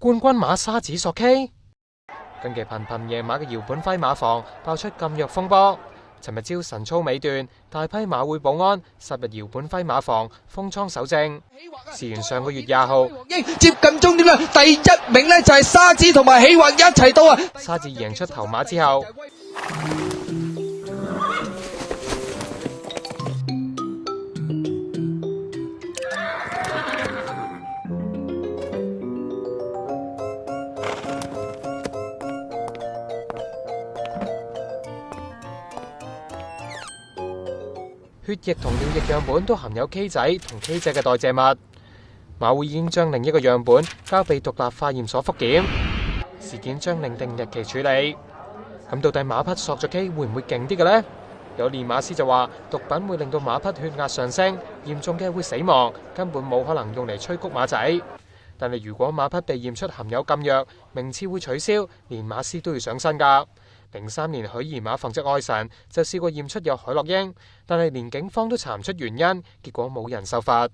冠軍馬沙子索 K。近期頻頻夜馬嘅姚本輝馬房爆出禁藥風波。尋日朝晨操尾段，大批馬會保安殺入姚本輝馬房封倉搜證。事緣上個月20號，接近終點啦，第一名呢就係沙子同埋喜華一齊到啊！沙子贏出頭馬之後，血液同尿液樣本都含有 K 仔同 K 姐嘅代謝物，馬會已經將另一個樣本交俾獨立化驗所復檢，事件將另定日期處理。咁到底馬匹索咗 K 會唔會勁啲嘅呢？有練馬師就話毒品會令到馬匹血壓上升，嚴重嘅會死亡，根本冇可能用嚟催谷馬仔。但係如果馬匹被驗出含有禁藥，名次會取消，連馬師都要上身㗎。03年許宜馬放隻愛神就試過驗出有海洛因，但係連警方都查唔出原因，結果冇人受罰。